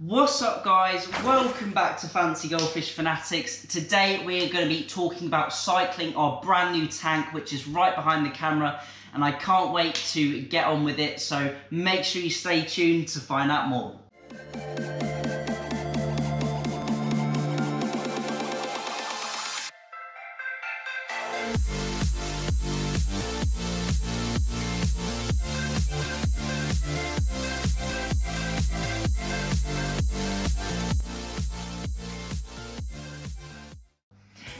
What's up guys, welcome back to Fancy Goldfish Fanatics. Today we are going to be talking about cycling our brand new tank, which is right behind the camera, and I can't wait to get on with it, so make sure you stay tuned to find out more.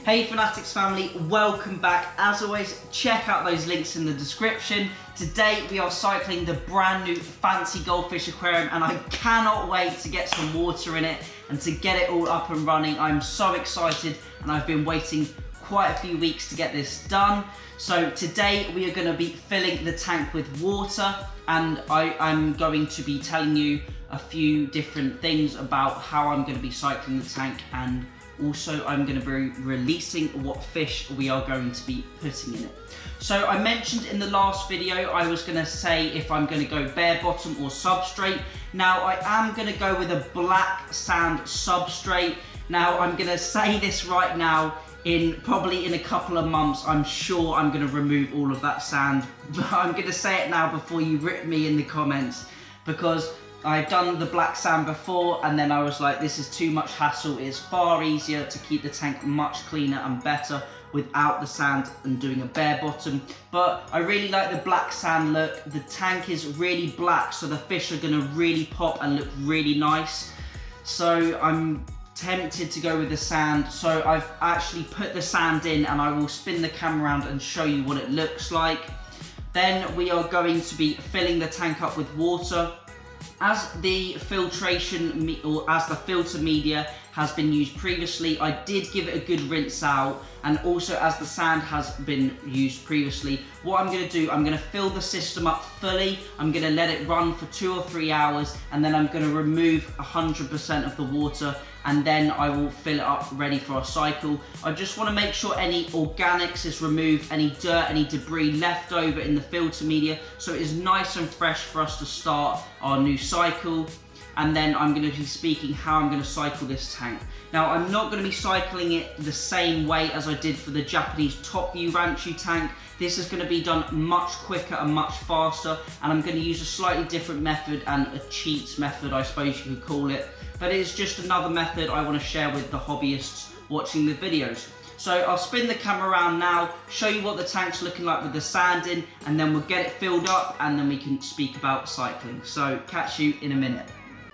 Hey Fanatics family, welcome back. As always, check out those links in the description. Today we are cycling the brand new Fancy Goldfish aquarium, and I cannot wait to get some water in it and to get it all up and running. I'm so excited, and I've been waiting quite a few weeks to get this done. So today we are going to be filling the tank with water, and I'm going to be telling you a few different things about how I'm going to be cycling the tank, and also I'm going to be releasing what fish we are going to be putting in it. So I mentioned in the last video I was going to say if I'm going to go bare bottom or substrate. Now I am going to go with a black sand substrate. Now I'm going to say this right now, probably in a couple of months I'm sure I'm going to remove all of that sand. But I'm going to say it now before you rip me in the comments, because I've done the black sand before and then I was like, this is too much hassle. It's far easier to keep the tank much cleaner and better without the sand and doing a bare bottom. But I really like the black sand look. The tank is really black, so the fish are going to really pop and look really nice. So I'm tempted to go with the sand. So I've actually put the sand in, and I will spin the camera around and show you what it looks like. Then we are going to be filling the tank up with water. As the filtration or as the filter media has been used previously, I did give it a good rinse out, and also as the sand has been used previously, what I'm going to do, I'm going to fill the system up fully. I'm going to let it run for 2 or 3 hours, and then I'm going to remove 100% of the water, and then I will fill it up ready for our cycle. I just want to make sure any organics is removed, any dirt, any debris left over in the filter media, so it is nice and fresh for us to start our new cycle. And then I'm going to be speaking how I'm going to cycle this tank. Now I'm not going to be cycling it the same way as I did for the Japanese top view Ranchu tank. This is going to be done much quicker and much faster, and I'm going to use a slightly different method, and a cheats method I suppose you could call it. But it's just another method I want to share with the hobbyists watching the videos. So I'll spin the camera around now, show you what the tank's looking like with the sand in, and then we'll get it filled up, and then we can speak about cycling. So catch you in a minute.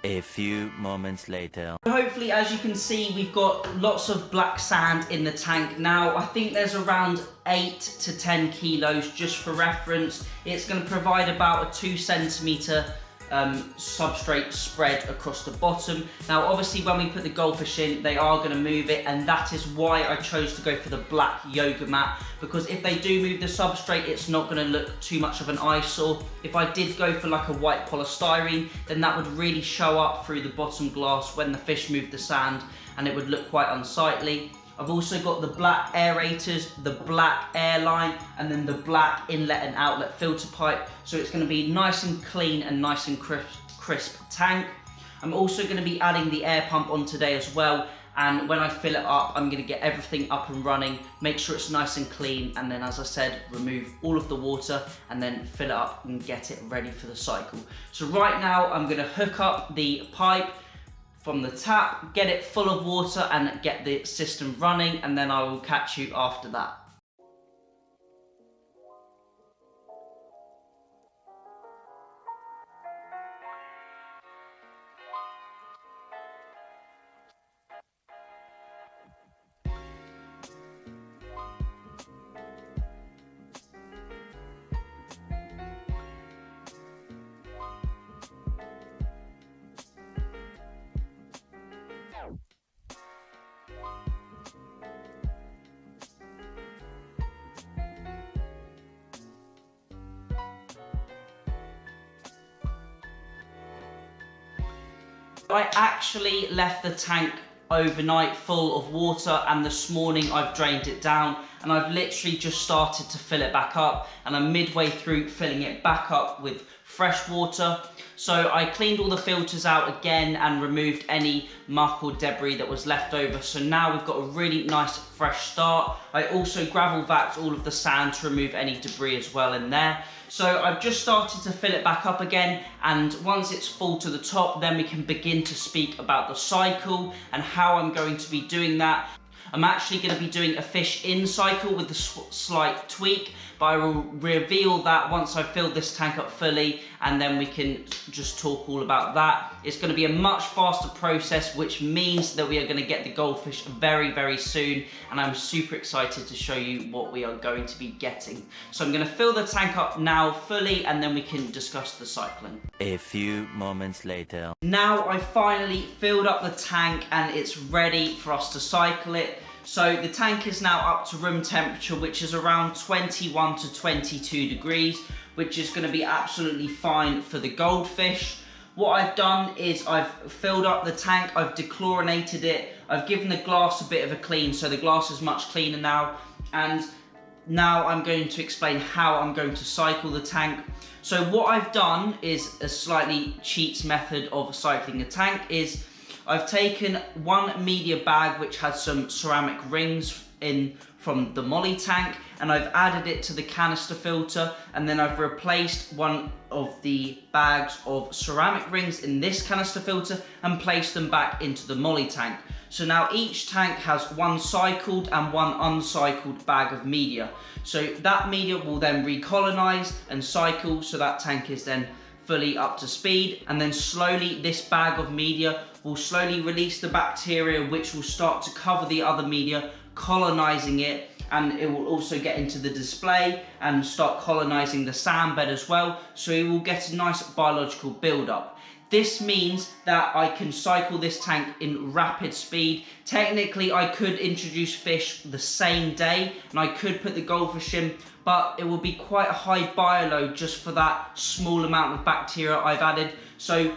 A few moments later. Hopefully, as you can see, we've got lots of black sand in the tank. Now, I think there's around 8 to 10 kilos, just for reference. It's going to provide about a 2 centimetre substrate spread across the bottom. Now obviously when we put the goldfish in, they are going to move it, and that is why I chose to go for the black yoga mat, because if they do move the substrate, it's not going to look too much of an eyesore. If I did go for like a white polystyrene, then that would really show up through the bottom glass when the fish moved the sand, and it would look quite unsightly. I've also got the black aerators, the black airline, and then the black inlet and outlet filter pipe. So it's going to be nice and clean and nice and crisp tank. I'm also going to be adding the air pump on today as well. And when I fill it up, I'm going to get everything up and running, make sure it's nice and clean, and then, as I said, remove all of the water and then fill it up and get it ready for the cycle. So right now I'm going to hook up the pipe from the tap, get it full of water and get the system running, and then I will catch you after that. I actually left the tank overnight full of water, and this morning I've drained it down, and I've literally just started to fill it back up, and I'm midway through filling it back up with fresh water. So I cleaned all the filters out again and removed any muck or debris that was left over. So now we've got a really nice fresh start. I also gravel vaxed all of the sand to remove any debris as well in there. So I've just started to fill it back up again, and once it's full to the top, then we can begin to speak about the cycle and how I'm going to be doing that. I'm actually going to be doing a fish in cycle with a slight tweak, but I will reveal that once I've filled this tank up fully, and then we can just talk all about that. It's going to be a much faster process, which means that we are going to get the goldfish very, very soon, and I'm super excited to show you what we are going to be getting. So I'm going to fill the tank up now fully, and then we can discuss the cycling. A few moments later. Now I finally filled up the tank and it's ready for us to cycle it. So the tank is now up to room temperature, which is around 21 to 22 degrees, which is going to be absolutely fine for the goldfish. What I've done is I've filled up the tank, I've dechlorinated it, I've given the glass a bit of a clean, so the glass is much cleaner now. And now I'm going to explain how I'm going to cycle the tank. So what I've done is a slightly cheats method of cycling a tank is I've taken one media bag which has some ceramic rings in from the molly tank, and I've added it to the canister filter, and then I've replaced one of the bags of ceramic rings in this canister filter and placed them back into the molly tank. So now each tank has one cycled and one uncycled bag of media. So that media will then recolonize and cycle, so that tank is then fully up to speed, and then slowly this bag of media will slowly release the bacteria, which will start to cover the other media, colonizing it, and it will also get into the display and start colonizing the sand bed as well, so it will get a nice biological build-up. This means that I can cycle this tank in rapid speed. Technically, I could introduce fish the same day and I could put the goldfish in, but it will be quite a high bioload just for that small amount of bacteria I've added. So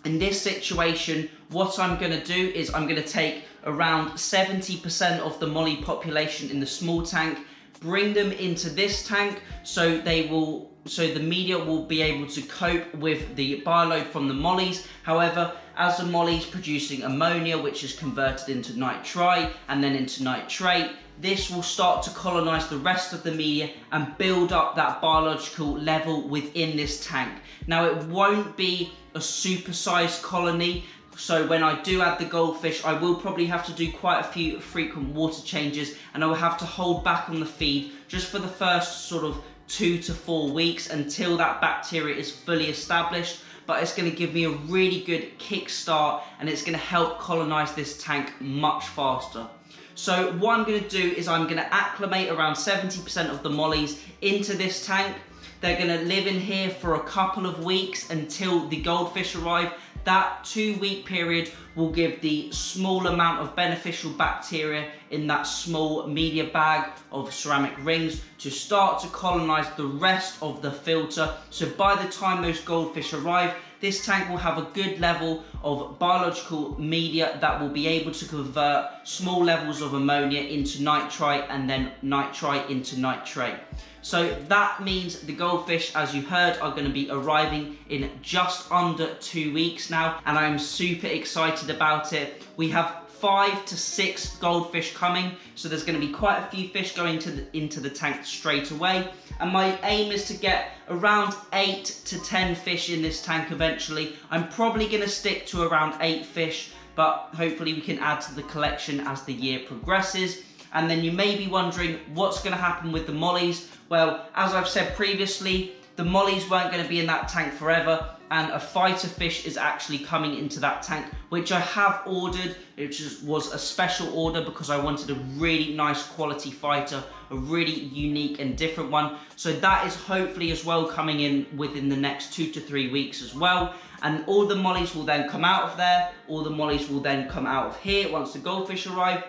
in this situation, what I'm going to do is I'm going to take around 70% of the molly population in the small tank, bring them into this tank so the media will be able to cope with the bioload from the mollies. However, as the mollies producing ammonia, which is converted into nitrite and then into nitrate, this will start to colonize the rest of the media and build up that biological level within this tank. Now, it won't be a supersized colony, so when I do add the goldfish, I will probably have to do quite a few frequent water changes, and I will have to hold back on the feed just for the first sort of 2 to 4 weeks until that bacteria is fully established. But it's going to give me a really good kickstart, and it's going to help colonize this tank much faster. So what I'm going to do is I'm going to acclimate around 70% of the mollies into this tank. They're going to live in here for a couple of weeks until the goldfish arrive. That 2-week period will give the small amount of beneficial bacteria in that small media bag of ceramic rings to start to colonize the rest of the filter. So by the time those goldfish arrive, this tank will have a good level of biological media that will be able to convert small levels of ammonia into nitrite and then nitrite into nitrate. So that means the goldfish, as you heard, are going to be arriving in just under 2 weeks now, and I'm super excited about it. We have 5 to 6 goldfish coming, so there's going to be quite a few fish going into the tank straight away, and my aim is to get around 8 to 10 fish in this tank eventually. I'm probably going to stick to around 8 fish, but hopefully we can add to the collection as the year progresses. And then you may be wondering what's going to happen with the mollies. Well, as I've said previously, the mollies weren't going to be in that tank forever, and a fighter fish is actually coming into that tank, which I have ordered, which was a special order because I wanted a really nice quality fighter, a really unique and different one. So that is hopefully as well coming in within the next 2 to 3 weeks as well. And all the mollies will then come out of there, all the mollies will then come out of here once the goldfish arrive.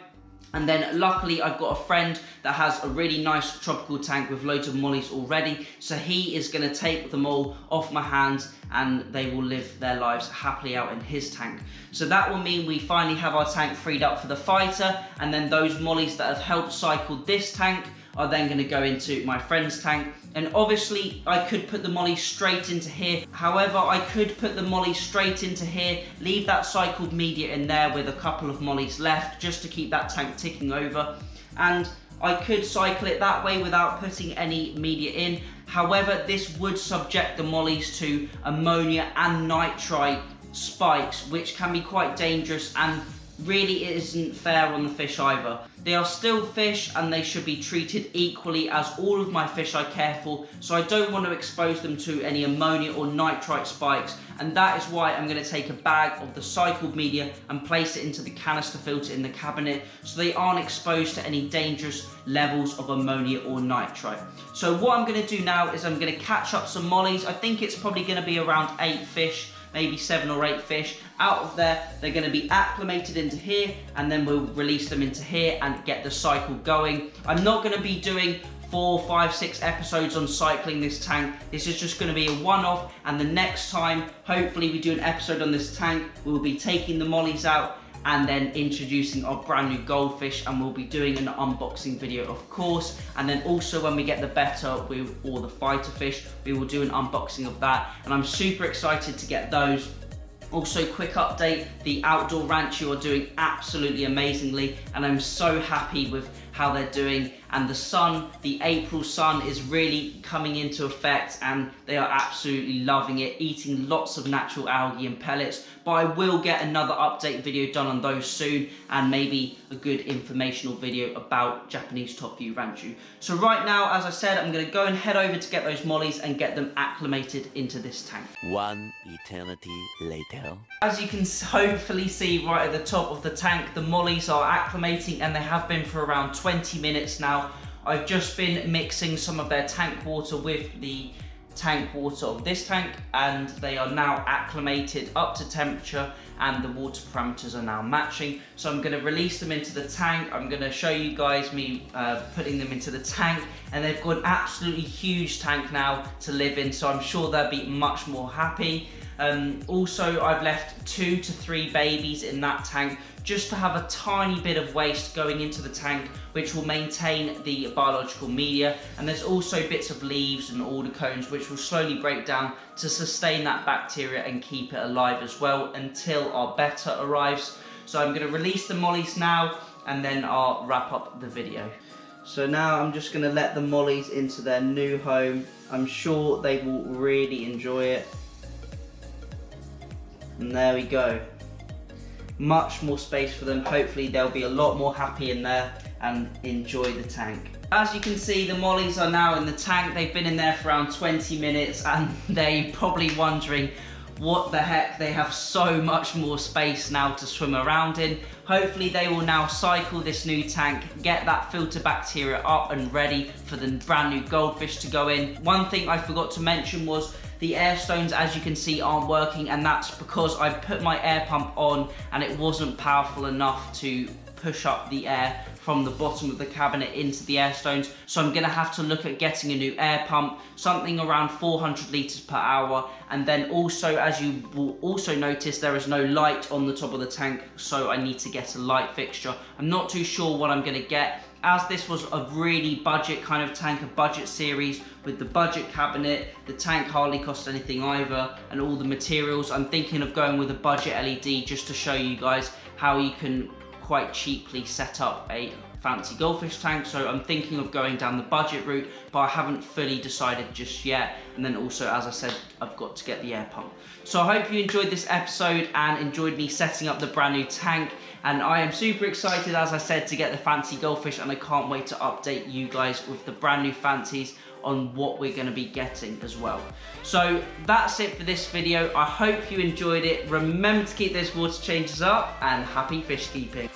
And then luckily I've got a friend that has a really nice tropical tank with loads of mollies already. So he is going to take them all off my hands and they will live their lives happily out in his tank. So that will mean we finally have our tank freed up for the fighter, and then those mollies that have helped cycle this tank are then going to go into my friend's tank. And obviously I could put the molly straight into here. However, I could put the molly straight into here, leave that cycled media in there with a couple of mollies left just to keep that tank ticking over. And I could cycle it that way without putting any media in. However, this would subject the mollies to ammonia and nitrite spikes, which can be quite dangerous and really isn't fair on the fish either. They are still fish and they should be treated equally as all of my fish I care for, so I don't want to expose them to any ammonia or nitrite spikes, and that is why I'm going to take a bag of the cycled media and place it into the canister filter in the cabinet so they aren't exposed to any dangerous levels of ammonia or nitrite. So what I'm going to do now is I'm going to catch up some mollies. I think it's probably going to be around 8 fish, maybe 7 or 8 fish. Out of there, they're going to be acclimated into here, and then we'll release them into here and get the cycle going. I'm not going to be doing 4, 5, 6 episodes on cycling this tank. This is just going to be a one-off, and the next time, hopefully we do an episode on this tank, we'll be taking the mollies out and then introducing our brand new goldfish, and we'll be doing an unboxing video, of course. And then also when we get the betta or the fighter fish, we will do an unboxing of that, and I'm super excited to get those. Also, quick update, the outdoor ranch are doing absolutely amazingly, and I'm so happy with how they're doing. And the sun, the April sun, is really coming into effect, and they are absolutely loving it, eating lots of natural algae and pellets. But I will get another update video done on those soon, and maybe a good informational video about Japanese top view ranchu. So right now, as I said, I'm going to go and head over to get those mollies and get them acclimated into this tank. One eternity later. As you can hopefully see right at the top of the tank, the mollies are acclimating, and they have been for around 20 minutes now. I've just been mixing some of their tank water with the tank water of this tank, and they are now acclimated up to temperature, and the water parameters are now matching. So I'm going to release them into the tank. I'm going to show you guys me putting them into the tank, and they've got an absolutely huge tank now to live in, so I'm sure they'll be much more happy. Also, I've left 2 to 3 babies in that tank just to have a tiny bit of waste going into the tank, which will maintain the biological media. And there's also bits of leaves and alder cones which will slowly break down to sustain that bacteria and keep it alive as well until our betta arrives. So I'm going to release the mollies now, and then I'll wrap up the video. So now I'm just going to let the mollies into their new home. I'm sure they will really enjoy it. And there we go. Much more space for them. Hopefully they'll be a lot more happy in there and enjoy the tank. As you can see, the mollies are now in the tank. They've been in there for around 20 minutes, and they're probably wondering what the heck, they have so much more space now to swim around in. Hopefully they will now cycle this new tank, get that filter bacteria up and ready for the brand new goldfish to go in. One thing I forgot to mention was the air stones, as you can see, aren't working, and that's because I put my air pump on and it wasn't powerful enough to push up the air from the bottom of the cabinet into the air stones. So I'm gonna have to look at getting a new air pump, something around 400 litres per hour. And then also, as you will also notice, there is no light on the top of the tank, so I need to get a light fixture. I'm not too sure what I'm gonna get, as this was a really budget kind of tank, a budget series with the budget cabinet. The tank hardly cost anything either, and all the materials. I'm thinking of going with a budget LED just to show you guys how you can quite cheaply set up a fancy goldfish tank. So I'm thinking of going down the budget route, but I haven't fully decided just yet. And then also, as I said, I've got to get the air pump. So I hope you enjoyed this episode and enjoyed me setting up the brand new tank. And I am super excited, as I said, to get the fancy goldfish, and I can't wait to update you guys with the brand new fancies on what we're going to be getting as well. So that's it for this video. I hope you enjoyed it. Remember to keep those water changes up, and happy fish keeping.